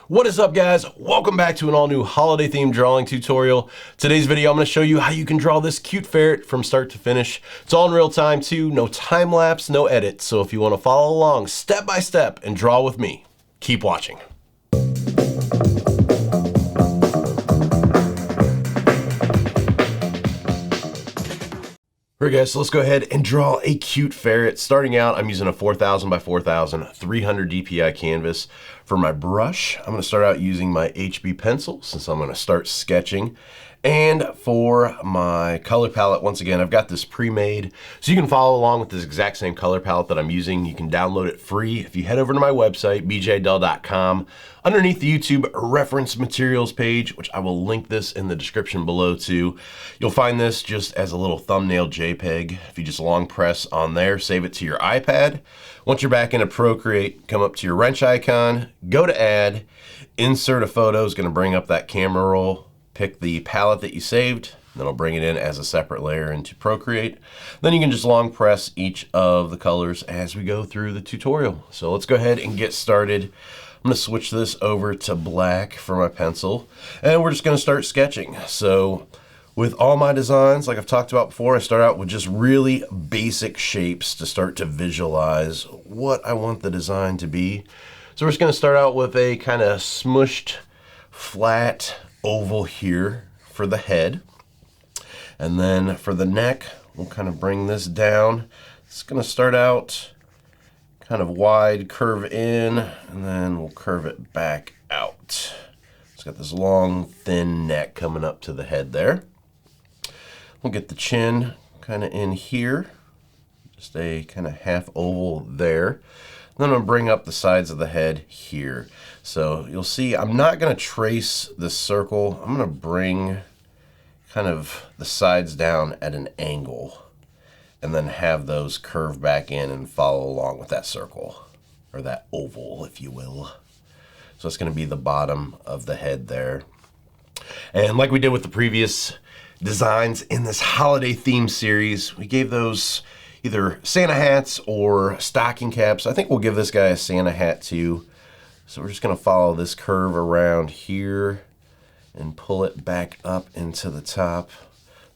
What is up, guys? Welcome back to an all-new holiday themed drawing tutorial. Today's video, I'm going to show you how you can draw this cute ferret from start to finish. It's all in real time too, no time lapse, no edit. So if you want to follow along step by step and draw with me, keep watching. Alright guys, so let's go ahead and draw a cute ferret. Starting out, I'm using a 4000 by 4000 300 DPI canvas. For my brush, I'm going to start out using my HB pencil since I'm going to start sketching. And for my color palette, once again, I've got this pre-made, so you can follow along with this exact same color palette that I'm using. You can download it free if you head over to my website, bjdell.com. Underneath the YouTube reference materials page, which I will link this in the description below too, you'll find this just as a little thumbnail JPEG. If you just long press on there, save it to your iPad. Once you're back into Procreate, come up to your wrench icon, go to add, insert a photo, is going to bring up that camera roll. Pick the palette that you saved, then I'll bring it in as a separate layer into Procreate. Then you can just long press each of the colors as we go through the tutorial. So let's go ahead and get started. I'm going to switch this over to black for my pencil, and we're just going to start sketching. So with all my designs, like I've talked about before, I start out with just really basic shapes to start to visualize what I want the design to be. So we're just going to start out with a kind of smushed, flat oval here for the head. And then for the neck, we'll kind of bring this down. It's going to start out kind of wide, curve in, and then we'll curve it back out. It's got this long, thin neck coming up to the head there. We'll get the chin kind of in here, just a kind of half oval there. Then I'm going to bring up the sides of the head here. So you'll see I'm not going to trace this circle. I'm going to bring kind of the sides down at an angle and then have those curve back in and follow along with that circle, or that oval, if you will. So it's going to be the bottom of the head there. And like we did with the previous designs in this holiday theme series, we gave those either Santa hats or stocking caps. I think we'll give this guy a Santa hat too. So we're just going to follow this curve around here and pull it back up into the top.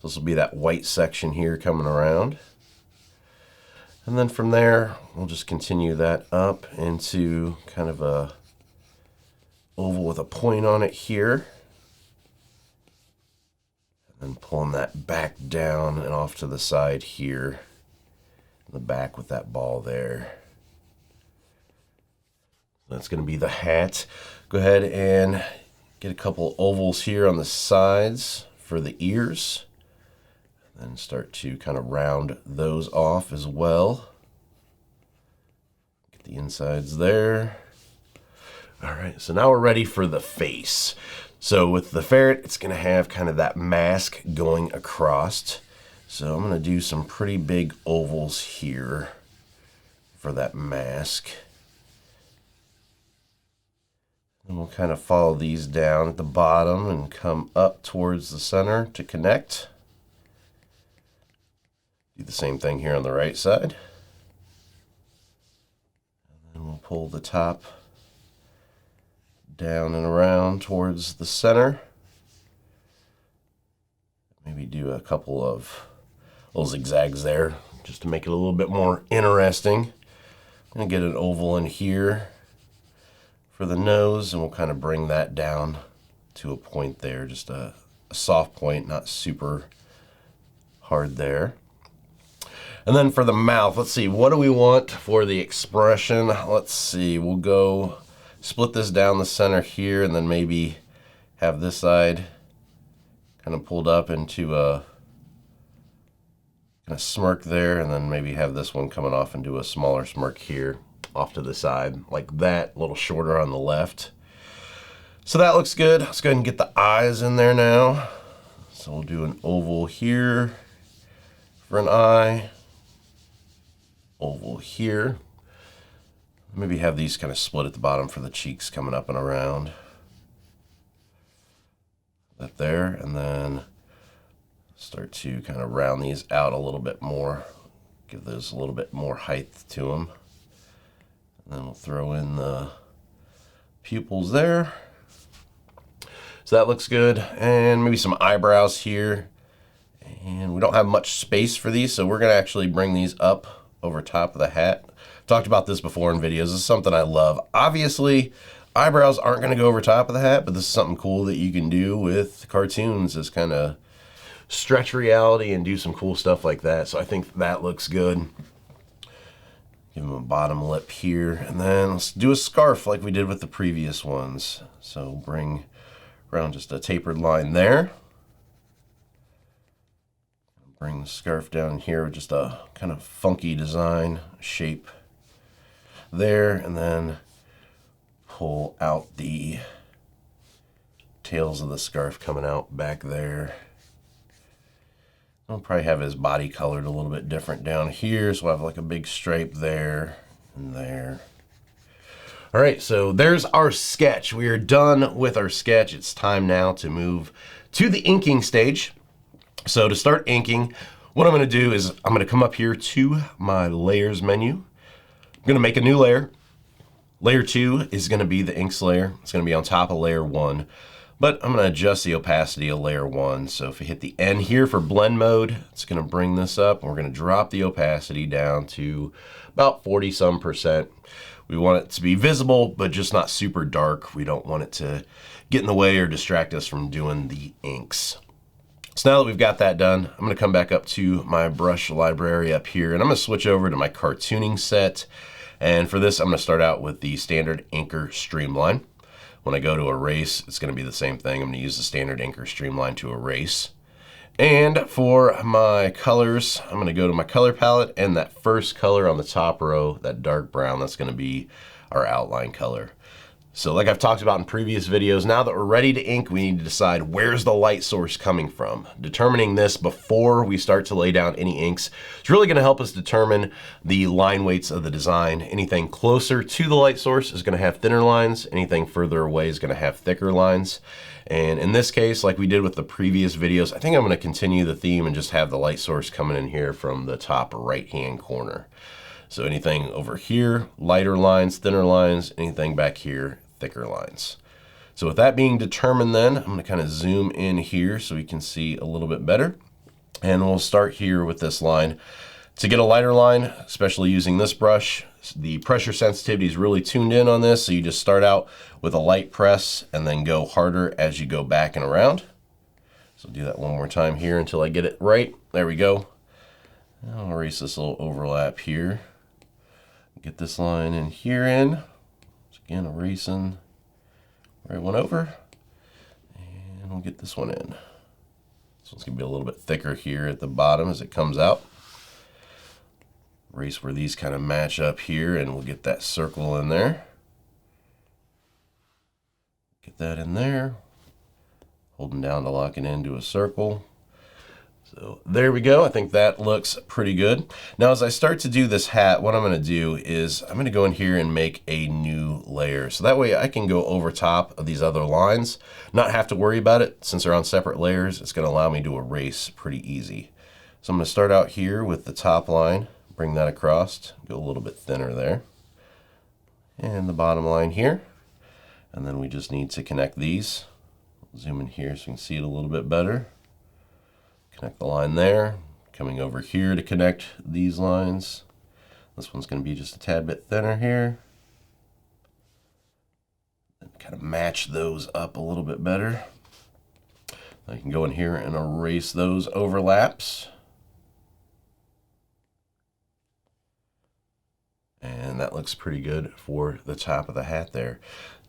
This will be that white section here coming around. And then from there, we'll just continue that up into kind of a oval with a point on it here. And then pulling that back down and off to the side here. The back with that ball there. That's going to be the hat. Go ahead and get a couple ovals here on the sides for the ears. Then start to kind of round those off as well. Get the insides there. All right, so now we're ready for the face. So with the ferret, it's going to have kind of that mask going across. So I'm going to do some pretty big ovals here for that mask. And we'll kind of follow these down at the bottom and come up towards the center to connect. Do the same thing here on the right side. And then we'll pull the top down and around towards the center. Maybe do a couple of little zigzags there just to make it a little bit more interesting. I'm going to get an oval in here for the nose, and we'll kind of bring that down to a point there, just a soft point, not super hard there. And then for the mouth, let's see, what do we want for the expression? Let's see, we'll go split this down the center here, and then maybe have this side kind of pulled up into a kind of smirk there, and then maybe have this one coming off and do a smaller smirk here off to the side like that, a little shorter on the left. So that looks good. Let's go ahead and get the eyes in there now. So we'll do an oval here for an eye, oval here. Maybe have these kind of split at the bottom for the cheeks coming up and around. That there, and then start to kind of round these out a little bit more. Give those a little bit more height to them. And then we'll throw in the pupils there. So that looks good. And maybe some eyebrows here. And we don't have much space for these, so we're gonna actually bring these up over top of the hat. Talked about this before in videos. This is something I love. Obviously, eyebrows aren't gonna go over top of the hat, but this is something cool that you can do with cartoons, is kind of stretch reality and do some cool stuff like that. So I think that looks good. Give them a bottom lip here, and then let's do a scarf like we did with the previous ones. So bring around just a tapered line there. Bring the scarf down here with just a kind of funky design shape there, and then pull out the tails of the scarf coming out back there. I'll probably have his body colored a little bit different down here, so we'll have like a big stripe there and there. All right, so there's our sketch. We are done with our sketch. It's time now to move to the inking stage. So to start inking, what I'm gonna do is I'm gonna come up here to my layers menu. I'm gonna make a new layer. Layer 2 is gonna be the inks layer. It's gonna be on top of layer 1, but I'm gonna adjust the opacity of layer 1. So if you hit the N here for blend mode, it's gonna bring this up, and we're gonna drop the opacity down to about 40-some%. We want it to be visible, but just not super dark. We don't want it to get in the way or distract us from doing the inks. So now that we've got that done, I'm gonna come back up to my brush library up here, and I'm gonna switch over to my cartooning set. And for this, I'm gonna start out with the standard Inker Streamline. When I go to erase, it's gonna be the same thing. I'm gonna use the standard Inker Streamline to erase. And for my colors, I'm gonna go to my color palette, and that first color on the top row, that dark brown, that's gonna be our outline color. So like I've talked about in previous videos, now that we're ready to ink, we need to decide where's the light source coming from. Determining this before we start to lay down any inks is really gonna help us determine the line weights of the design. Anything closer to the light source is gonna have thinner lines. Anything further away is gonna have thicker lines. And in this case, like we did with the previous videos, I think I'm gonna continue the theme and just have the light source coming in here from the top right-hand corner. So anything over here, lighter lines, thinner lines, anything back here, thicker lines. So with that being determined then, I'm gonna kind of zoom in here so we can see a little bit better. And we'll start here with this line. To get a lighter line, especially using this brush, the pressure sensitivity is really tuned in on this, so you just start out with a light press and then go harder as you go back and around. So do that one more time here until I get it right. There we go. I'll erase this little overlap here. Get this line in here in. Again, erasing right one over, and we'll get this one in. So it's gonna be a little bit thicker here at the bottom as it comes out. Erase where these kind of match up here, and we'll get that circle in there. Get that in there. Holding down to lock it into a circle. So there we go. I think that looks pretty good. Now, as I start to do this hat, what I'm going to do is I'm going to go in here and make a new layer. So that way I can go over top of these other lines, not have to worry about it. Since they're on separate layers, it's going to allow me to erase pretty easy. So I'm going to start out here with the top line, bring that across, go a little bit thinner there. And the bottom line here. And then we just need to connect these. Zoom in here so you can see it a little bit better. Connect the line there, coming over here to connect these lines. This one's going to be just a tad bit thinner here. And kind of match those up a little bit better. I can go in here and erase those overlaps. And that looks pretty good for the top of the hat there.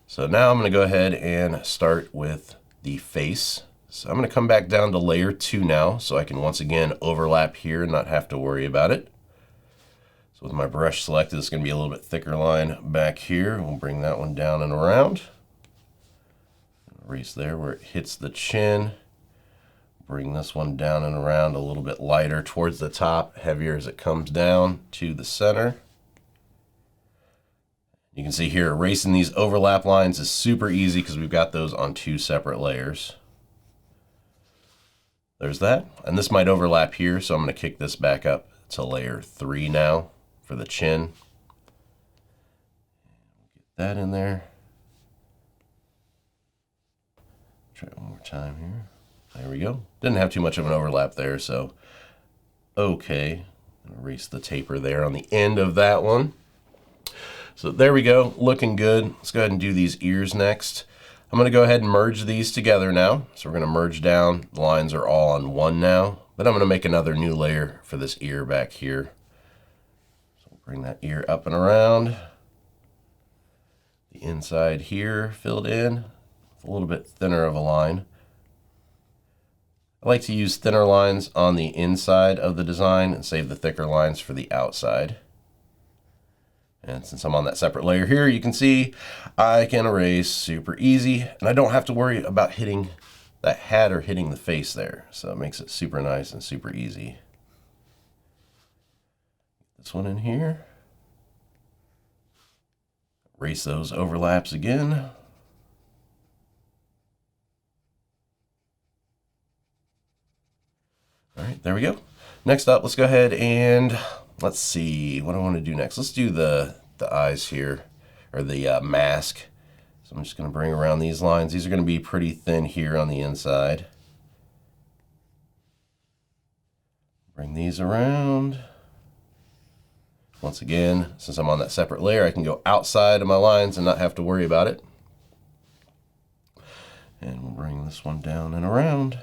So now I'm going to go ahead and start with the face. So I'm going to come back down to layer 2 now, so I can once again overlap here and not have to worry about it. So with my brush selected, it's going to be a little bit thicker line back here. We'll bring that one down and around. Erase there where it hits the chin. Bring this one down and around a little bit lighter towards the top, heavier as it comes down to the center. You can see here, erasing these overlap lines is super easy because we've got those on 2 separate layers. There's that. And this might overlap here, so I'm going to kick this back up to layer 3 now for the chin. Get that in there. Try it one more time here. There we go. Didn't have too much of an overlap there, so okay. Erase the taper there on the end of that one. So there we go, looking good. Let's go ahead and do these ears next. I'm gonna go ahead and merge these together now. So we're gonna merge down. The lines are all on one now, but I'm gonna make another new layer for this ear back here. So we'll bring that ear up and around. The inside here filled in, a little bit thinner of a line. I like to use thinner lines on the inside of the design and save the thicker lines for the outside. And since I'm on that separate layer here, you can see I can erase super easy, and I don't have to worry about hitting that hat or hitting the face there. So it makes it super nice and super easy. This one in here. Erase those overlaps again. All right, there we go. Next up, let's go ahead and let's see, what do I want to do next? Let's do the eyes here, or the mask. So I'm just going to bring around these lines. These are going to be pretty thin here on the inside. Bring these around. Once again, since I'm on that separate layer, I can go outside of my lines and not have to worry about it. And we'll bring this one down and around.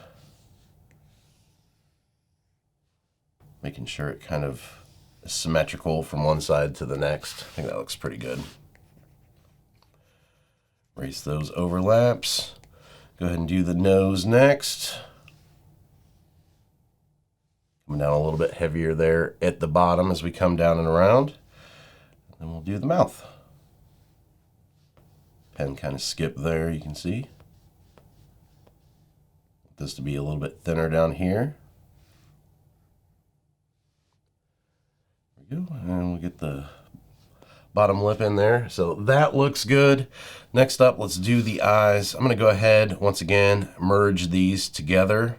Making sure it kind of is symmetrical from one side to the next. I think that looks pretty good. Erase those overlaps. Go ahead and do the nose next. Coming down a little bit heavier there at the bottom as we come down and around. And we'll do the mouth. Pen kind of skipped there, you can see. This to be a little bit thinner down here. And we'll get the bottom lip in there. So that looks good. Next up, let's do the eyes. I'm going to go ahead, once again, merge these together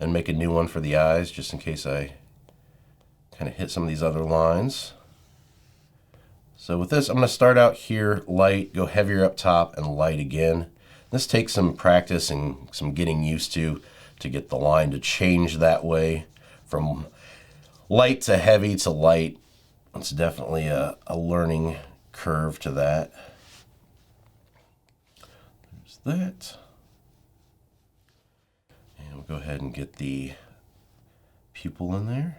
and make a new one for the eyes, just in case I kind of hit some of these other lines. So with this, I'm going to start out here light, go heavier up top, and light again. This takes some practice and some getting used to get the line to change that way from light to heavy to light. It's definitely a learning curve to that. There's that. And we'll go ahead and get the pupil in there.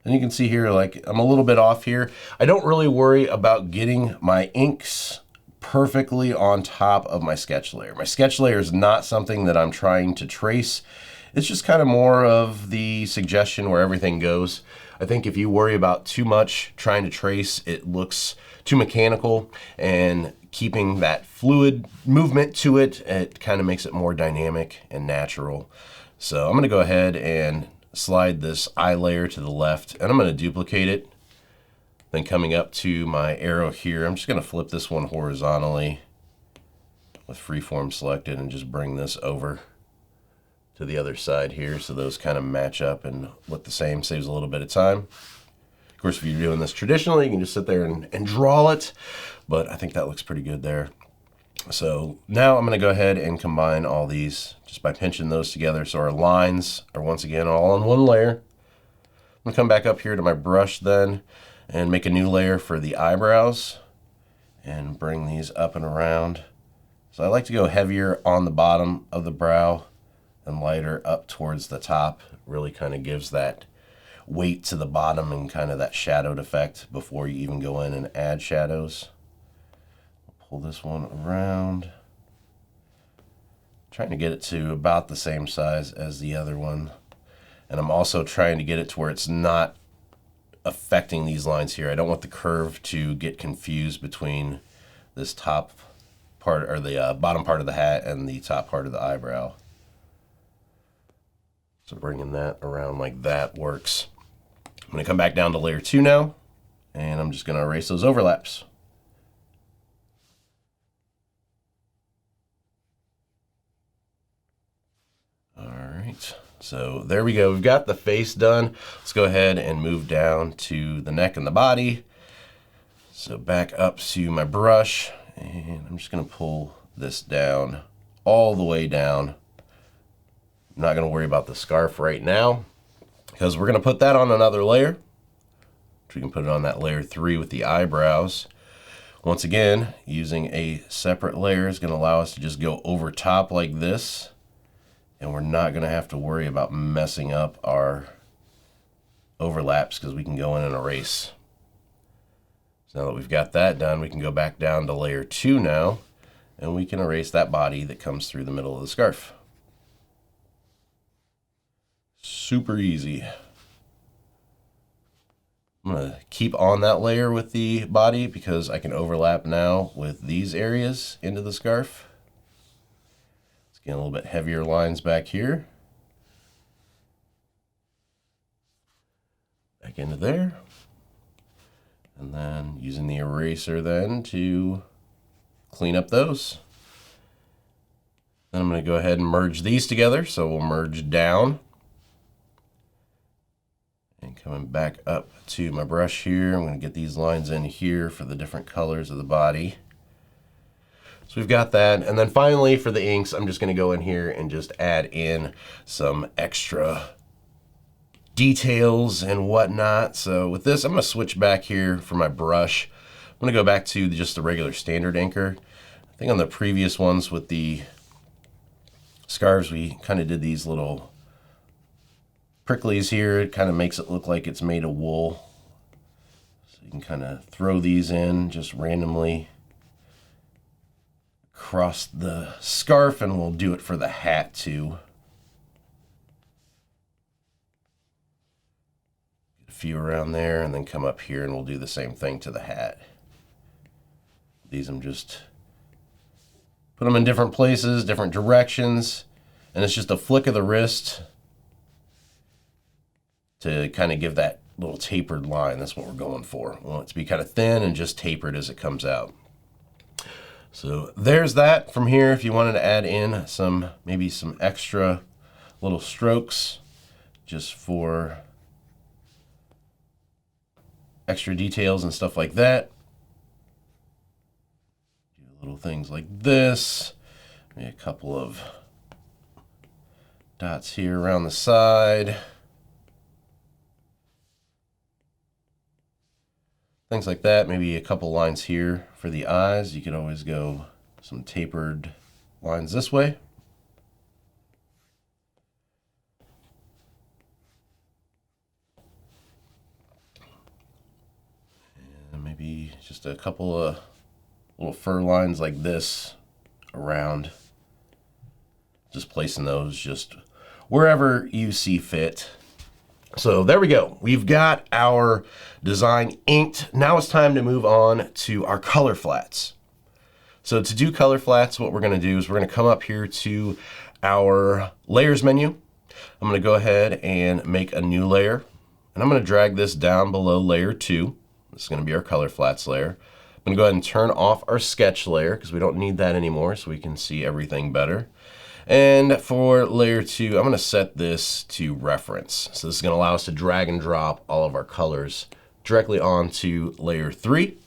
And you can see here, like, I'm a little bit off here. I don't really worry about getting my inks perfectly on top of my sketch layer. My sketch layer is not something that I'm trying to trace. It's just kind of more of the suggestion where everything goes. I think if you worry about too much trying to trace, it looks too mechanical, and keeping that fluid movement to it, it kind of makes it more dynamic and natural. So I'm going to go ahead and slide this eye layer to the left, and I'm going to duplicate it. Then coming up to my arrow here, I'm just going to flip this one horizontally with freeform selected and just bring this over to the other side here, so those kind of match up and look the same. Saves a little bit of time. Of course, if you're doing this traditionally, you can just sit there and draw it, but I think that looks pretty good there. So now I'm going to go ahead and combine all these just by pinching those together, so our lines are once again all on one layer. I'm going to come back up here to my brush then and make a new layer for the eyebrows and bring these up and around. So I like to go heavier on the bottom of the brow and lighter up towards the top. Really kind of gives that weight to the bottom and kind of that shadowed effect before you even go in and add shadows. Pull this one around. Trying to get it to about the same size as the other one. And I'm also trying to get it to where it's not affecting these lines here. I don't want the curve to get confused between this top part, or the bottom part of the hat, and the top part of the eyebrow. So bringing that around like that works. I'm going to come back down to layer 2 now, and I'm just going to erase those overlaps. All right, so there we go. We've got the face done. Let's go ahead and move down to the neck and the body. So back up to my brush, and I'm just going to pull this down all the way down. I'm not going to worry about the scarf right now because we're going to put that on another layer. We can put it on that layer 3 with the eyebrows. Once again, using a separate layer is going to allow us to just go over top like this, and we're not going to have to worry about messing up our overlaps because we can go in and erase. So now that we've got that done, we can go back down to layer 2 now, and we can erase that body that comes through the middle of the scarf. Super easy. I'm going to keep on that layer with the body because I can overlap now with these areas into the scarf. Let's get a little bit heavier lines back here. Back into there. And then using the eraser then to clean up those. Then I'm going to go ahead and merge these together. So we'll merge down. And coming back up to my brush here, I'm going to get these lines in here for the different colors of the body. So we've got that. And then finally for the inks, I'm just going to go in here and just add in some extra details and whatnot. So with this, I'm going to switch back here for my brush. I'm going to go back to just the regular standard inker. I think on the previous ones with the scarves, we kind of did these little pricklies here. It kind of makes it look like it's made of wool. So you can kind of throw these in just randomly across the scarf, and we'll do it for the hat too. Get a few around there and then come up here and we'll do the same thing to the hat. These I'm just put them in different places, different directions, and it's just a flick of the wrist to kind of give that little tapered line. That's what we're going for. We want it to be kind of thin and just tapered as it comes out. So there's that. From here, if you wanted to add in maybe some extra little strokes just for extra details and stuff like that. Do little things like this. Maybe a couple of dots here around the side. Things like that, maybe a couple lines here for the eyes. You could always go some tapered lines this way. And maybe just a couple of little fur lines like this around. Just placing those just wherever you see fit. So there we go. We've got our design inked. Now it's time to move on to our color flats. So to do color flats, what we're going to do is we're going to come up here to our layers menu. I'm going to go ahead and make a new layer. And I'm going to drag this down below layer 2. This is going to be our color flats layer. I'm going to go ahead and turn off our sketch layer because we don't need that anymore, so we can see everything better. And for layer 2, I'm going to set this to reference. So this is going to allow us to drag and drop all of our colors directly onto layer 3.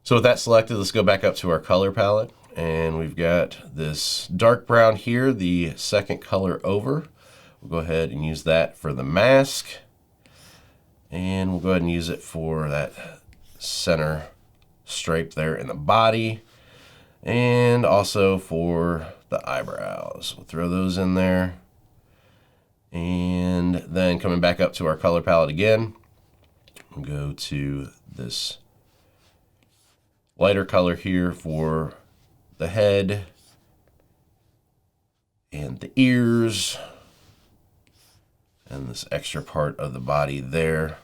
So with that selected, let's go back up to our color palette. And we've got this dark brown here, the second color over. We'll go ahead and use that for the mask. And we'll go ahead and use it for that center stripe there in the body. And also for the eyebrows. We'll throw those in there. And then coming back up to our color palette again, we'll go to this lighter color here for the head and the ears and this extra part of the body there.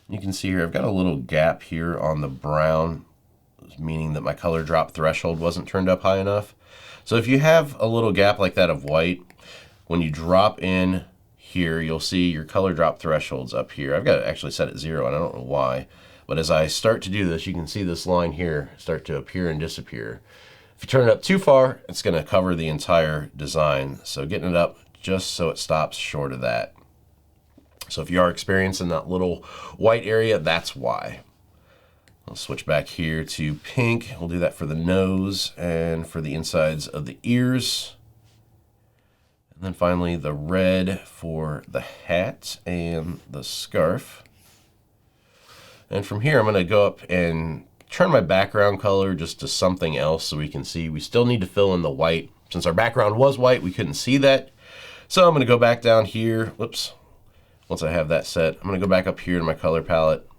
You can see here I've got a little gap here on the brown, meaning that my color drop threshold wasn't turned up high enough. So if you have a little gap like that of white, when you drop in here, you'll see your color drop thresholds up here. I've got to actually set it 0, and I don't know why. But as I start to do this, you can see this line here start to appear and disappear. If you turn it up too far, it's going to cover the entire design. So getting it up just so it stops short of that. So if you are experiencing that little white area, that's why. I'll switch back here to pink. We'll do that for the nose and for the insides of the ears. And then finally the red for the hat and the scarf. And from here, I'm going to go up and turn my background color just to something else so we can see. We still need to fill in the white. Since our background was white, we couldn't see that. So I'm going to go back down here. Whoops. Once I have that set, I'm going to go back up here to my color palette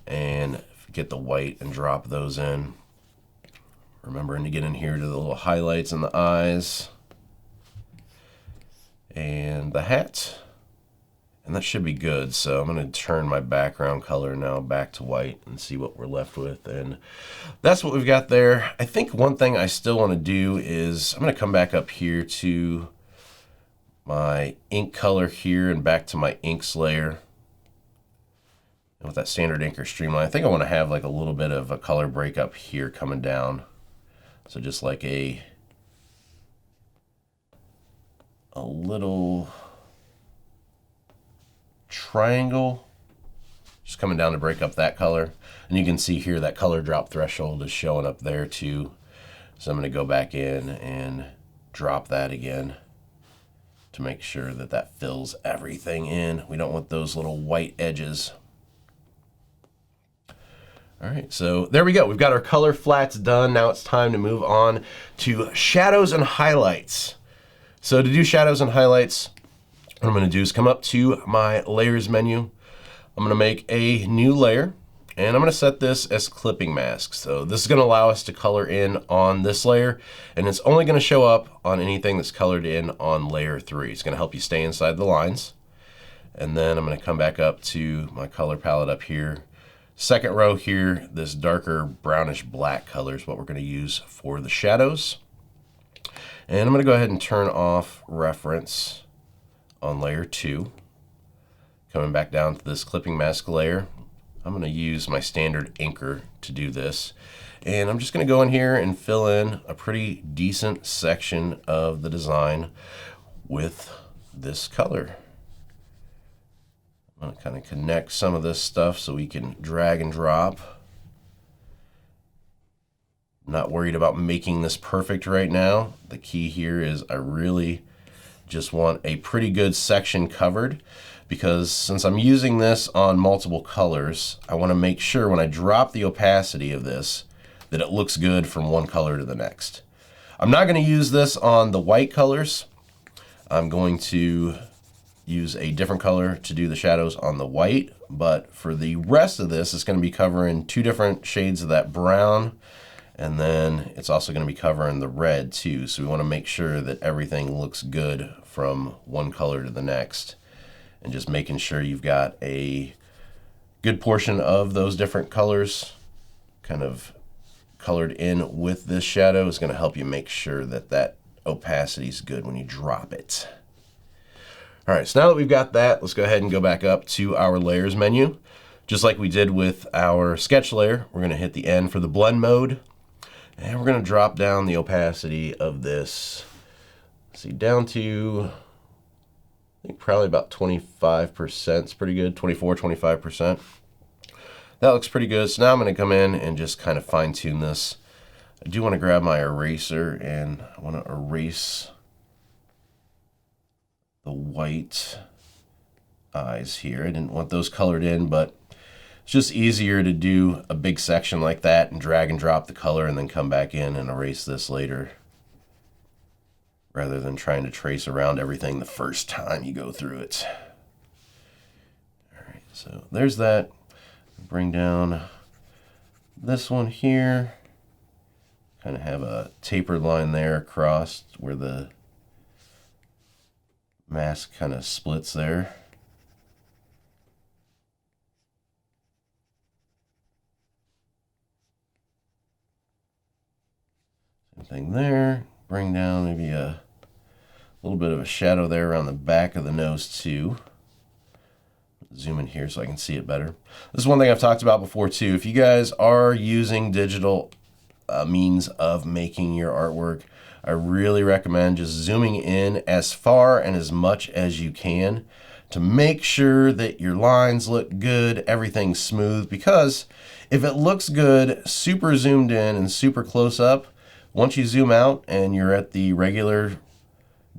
and get the white and drop those in. Remembering to get in here to the little highlights in the eyes and the hat. And that should be good. So I'm going to turn my background color now back to white and see what we're left with. And that's what we've got there. I think one thing I still want to do is I'm going to come back up here to my ink color here and back to my inks layer. And with that standard inker streamline, I think I want to have like a little bit of a color break up here coming down. So just like a little triangle just coming down to break up that color. And you can see here that color drop threshold is showing up there too. So I'm going to go back in and drop that again to make sure that that fills everything in. We don't want those little white edges. All right, so there we go. We've got our color flats done. Now it's time to move on to shadows and highlights. So to do shadows and highlights, what I'm going to do is come up to my layers menu. I'm going to make a new layer and I'm going to set this as clipping mask. So this is going to allow us to color in on this layer, and it's only going to show up on anything that's colored in on layer 3. It's going to help you stay inside the lines. And then I'm going to come back up to my color palette up here. Second row here, this darker brownish black color is what we're going to use for the shadows. And I'm going to go ahead and turn off reference on layer 2. Coming back down to this clipping mask layer, I'm going to use my standard inker to do this. And I'm just going to go in here and fill in a pretty decent section of the design with this color. I'm going to kind of connect some of this stuff so we can drag and drop. I'm not worried about making this perfect right now. The key here is I really just want a pretty good section covered, because since I'm using this on multiple colors, I want to make sure when I drop the opacity of this that it looks good from one color to the next. I'm not going to use this on the white colors. I'm going to use a different color to do the shadows on the white, but for the rest of this, it's going to be covering 2 different shades of that brown, and then it's also going to be covering the red too. So we want to make sure that everything looks good from one color to the next, and just making sure you've got a good portion of those different colors kind of colored in with this shadow is going to help you make sure that that opacity is good when you drop it. All right, so now that we've got that, let's go ahead and go back up to our layers menu. Just like we did with our sketch layer, we're going to hit the N for the blend mode, and we're going to drop down the opacity of this, see, down to, I think probably about 25%. It's pretty good, 24, 25%. That looks pretty good. So now I'm going to come in and just kind of fine tune this. I do want to grab my eraser and I want to erase the white eyes here. I didn't want those colored in, but it's just easier to do a big section like that and drag and drop the color and then come back in and erase this later, rather than trying to trace around everything the first time you go through it. All right, so there's that. Bring down this one here. Kind of have a tapered line there across where the mask kind of splits there. Same thing there. Bring down maybe a little bit of a shadow there around the back of the nose too. Zoom in here so I can see it better. This is one thing I've talked about before too. If you guys are using digital means of making your artwork, I really recommend just zooming in as far and as much as you can to make sure that your lines look good, everything's smooth, because if it looks good, super zoomed in and super close up, once you zoom out and you're at the regular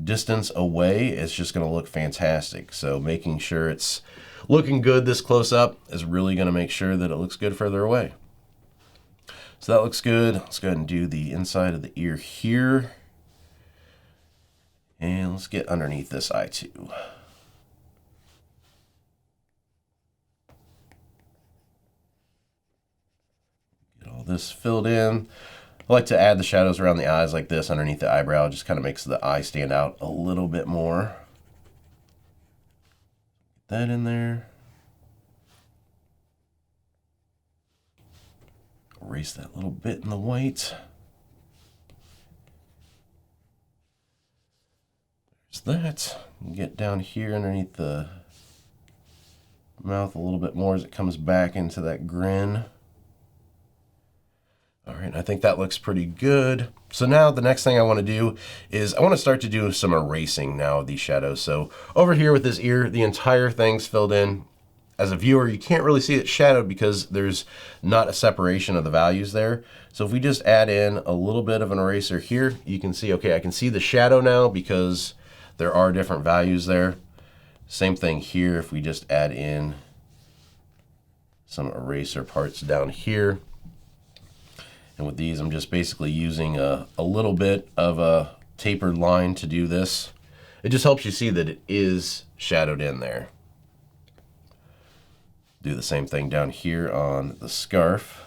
distance away, it's just going to look fantastic. So making sure it's looking good this close up is really going to make sure that it looks good further away. So that looks good. Let's go ahead and do the inside of the ear here. And let's get underneath this eye too. Get all this filled in. I like to add the shadows around the eyes like this underneath the eyebrow. It just kind of makes the eye stand out a little bit more. Get that in there. Erase that little bit in the white. There's that. Get down here underneath the mouth a little bit more as it comes back into that grin. All right, I think that looks pretty good. So now the next thing I want to do is I want to start to do some erasing now of these shadows. So over here with this ear, the entire thing's filled in. As a viewer, you can't really see it shadowed because there's not a separation of the values there. So if we just add in a little bit of an eraser here, you can see, okay, I can see the shadow now because there are different values there. Same thing here if we just add in some eraser parts down here. And with these, I'm just basically using a little bit of a tapered line to do this. It just helps you see that it is shadowed in there. Do the same thing down here on the scarf.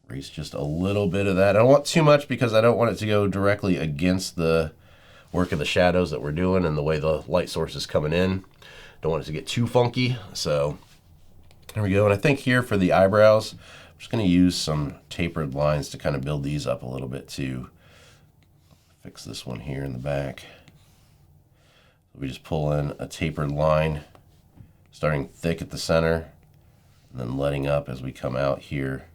Erase just a little bit of that. I don't want too much because I don't want it to go directly against the work of the shadows that we're doing and the way the light source is coming in. Don't want it to get too funky. So there we go. And I think here for the eyebrows, I'm just going to use some tapered lines to kind of build these up a little bit too. Fix this one here in the back. We just pull in a tapered line, starting thick at the center, and then letting up as we come out here.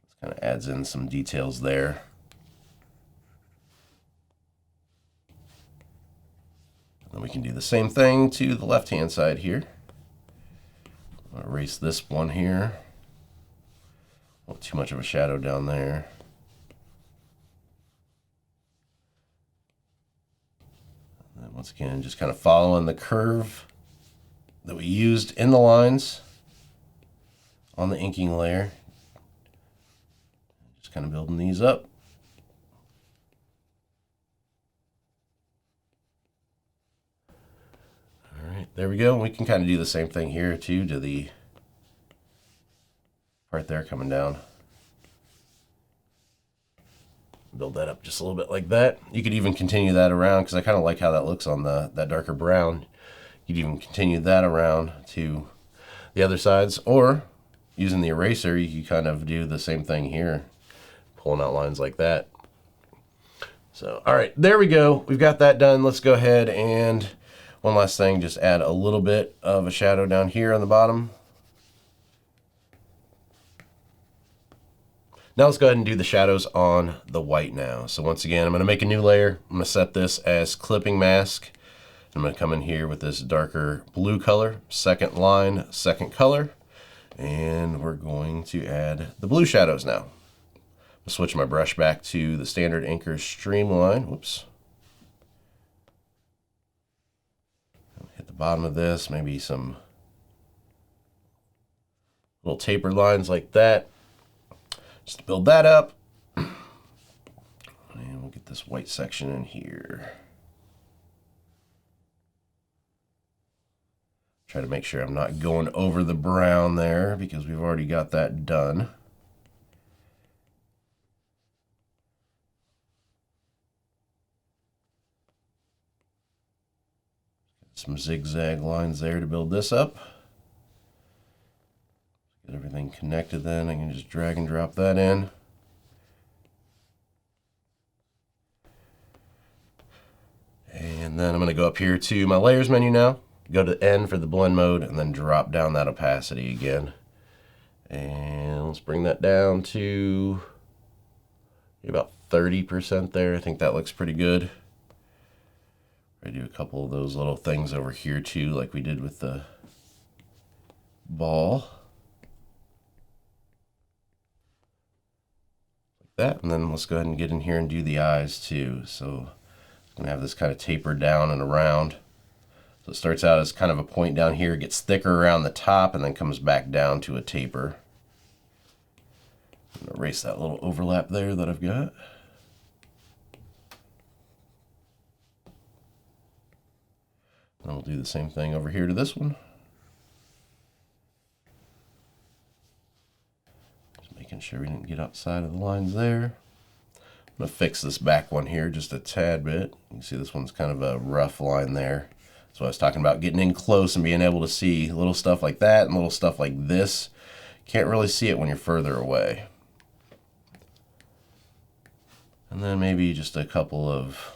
This kind of adds in some details there. And then we can do the same thing to the left-hand side here. I'll erase this one here. Not too much of a shadow down there. And once again, just kind of following the curve that we used in the lines on the inking layer. Just kind of building these up. All right, there we go. We can kind of do the same thing here too to the part there coming down. Build that up just a little bit like that. You could even continue that around because I kind of like how that looks on that darker brown. You'd even continue that around to the other sides, or using the eraser, you could kind of do the same thing here, pulling out lines like that. So, all right, there we go. We've got that done. Let's go ahead and one last thing, just add a little bit of a shadow down here on the bottom. Now let's go ahead and do the shadows on the white now. So once again, I'm going to make a new layer. I'm going to set this as clipping mask. I'm going to come in here with this darker blue color, second line, second color, and we're going to add the blue shadows now. I'll switch my brush back to the standard Inker Streamline. Whoops. Hit the bottom of this, maybe some little tapered lines like that. Just to build that up. And we'll get this white section in here. Try to make sure I'm not going over the brown there because we've already got that done. Some zigzag lines there to build this up. Get everything connected then. I can just drag and drop that in. And then I'm going to go up here to my layers menu now. Go to N for the blend mode and then drop down that opacity again. And let's bring that down to About 30% there. I think that looks pretty good. I do a couple of those little things over here too, like we did with the ball. Like that. And then let's go ahead and get in here and do the eyes too. So I'm gonna have this kind of tapered down and around. So it starts out as kind of a point down here, gets thicker around the top, and then comes back down to a taper. I'm gonna erase that little overlap there that I've got. And we'll do the same thing over here to this one. Just making sure we didn't get outside of the lines there. I'm gonna fix this back one here just a tad bit. You can see this one's kind of a rough line there. So I was talking about getting in close and being able to see little stuff like that and little stuff like this. Can't really see it when you're further away. And then maybe just a couple of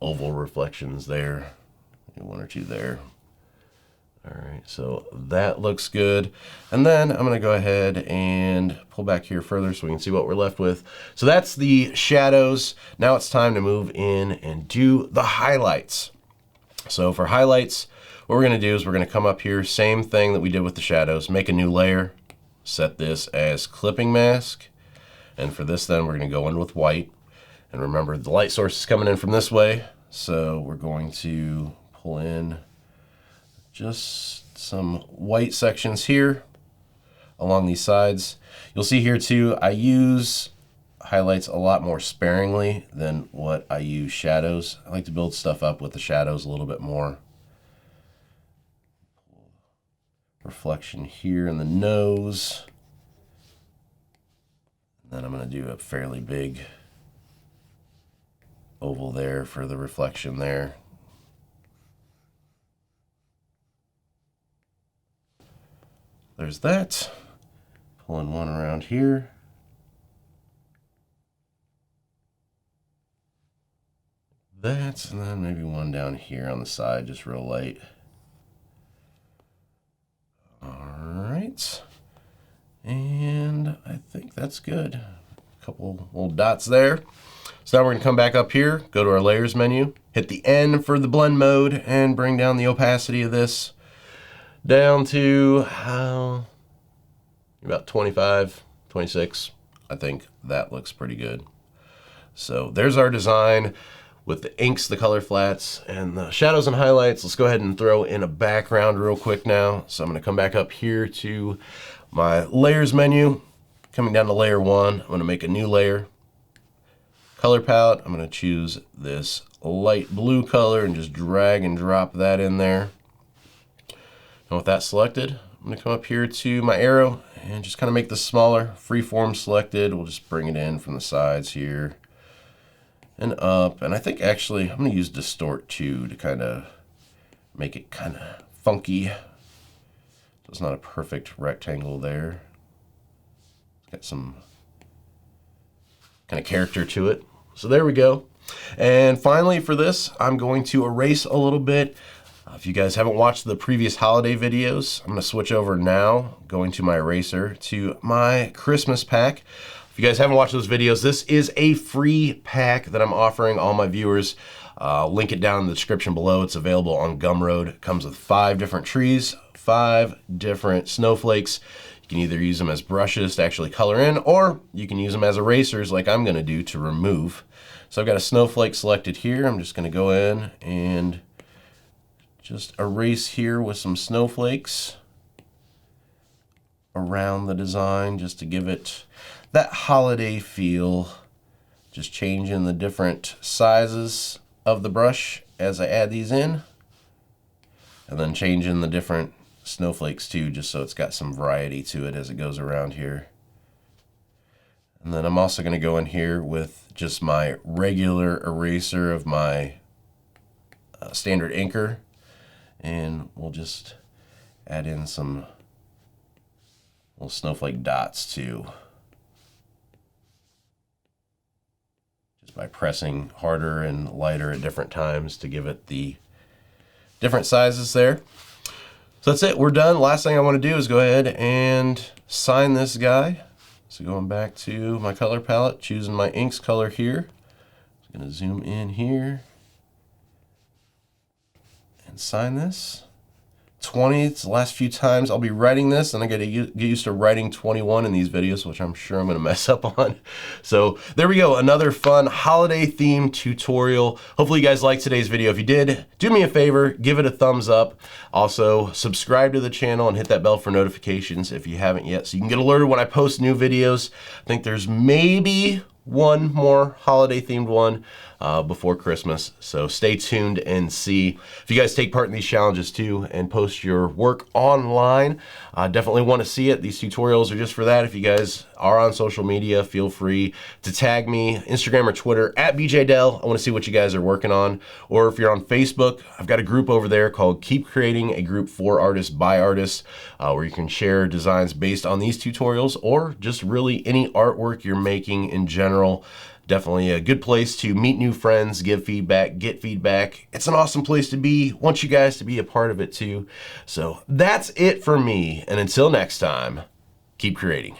oval reflections there. Maybe one or two there. All right, so that looks good. And then I'm gonna go ahead and pull back here further so we can see what we're left with. So that's the shadows. Now it's time to move in and do the highlights. So for highlights, what we're gonna do is we're gonna come up here, same thing that we did with the shadows, make a new layer, set this as clipping mask. And for this then, we're gonna go in with white. And remember, the light source is coming in from this way. So we're going to pull in just some white sections here along these sides. You'll see here too, I use highlights a lot more sparingly than what I use shadows. I like to build stuff up with the shadows a little bit more. Reflection here in the nose. Then I'm going to do a fairly big oval there for the reflection there. There's that. Pulling one around here. That, and then maybe one down here on the side, just real light. All right. And I think that's good. A couple little dots there. So now we're going to come back up here, go to our layers menu, hit the N for the blend mode, and bring down the opacity of this down to about 25, 26. I think that looks pretty good. So there's our design with the inks, the color flats, and the shadows and highlights. Let's go ahead and throw in a background real quick now. So I'm going to come back up here to my layers menu, coming down to layer 1. I'm going to make a new layer. Color palette, I'm going to choose this light blue color and just drag and drop that in there. And with that selected, I'm going to come up here to my arrow and just kind of make this smaller. Freeform selected, we'll just bring it in from the sides here and up. And I think actually I'm going to use distort too to kind of make it kind of funky. So it's not a perfect rectangle there. It's got some kind of character to it. So there we go. And finally for this, I'm going to erase a little bit. If you guys haven't watched the previous holiday videos, I'm going to switch over now, going to my eraser, to my Christmas pack. If you guys haven't watched those videos, this is a free pack that I'm offering all my viewers. I'll link it down in the description below. It's available on Gumroad. It comes with 5 different trees, 5 different snowflakes. You can either use them as brushes to actually color in, or you can use them as erasers like I'm going to do to remove. So I've got a snowflake selected here. I'm just going to go in and just erase here with some snowflakes around the design just to give it that holiday feel. Just changing the different sizes of the brush as I add these in, and then changing the different snowflakes too, just so it's got some variety to it as it goes around here. And then I'm also going to go in here with just my regular eraser of my standard inker, and we'll just add in some little snowflake dots too, just by pressing harder and lighter at different times to give it the different sizes there. So that's it, we're done. Last thing I want to do is go ahead and sign this guy. So going back to my color palette, choosing my inks color here. I'm gonna zoom in here and sign this. 20, it's the last few times I'll be writing this, and I gotta get used to writing 21 in these videos, which I'm sure I'm gonna mess up on. So there we go, another fun holiday themed tutorial. Hopefully you guys liked today's video. If you did, do me a favor, give it a thumbs up. Also, subscribe to the channel and hit that bell for notifications if you haven't yet, so you can get alerted when I post new videos. I think there's maybe one more holiday themed one before Christmas. So stay tuned and see. If you guys take part in these challenges too and post your work online, I definitely want to see it. These tutorials are just for that. If you guys are on social media, feel free to tag me, Instagram or Twitter at BJDell. I want to see what you guys are working on. Or if you're on Facebook, I've got a group over there called Keep Creating, a group for artists by artists, where you can share designs based on these tutorials or just really any artwork you're making in general. Definitely a good place to meet new friends, give feedback, get feedback. It's an awesome place to be. Want you guys to be a part of it too. So that's it for me. And until next time, keep creating.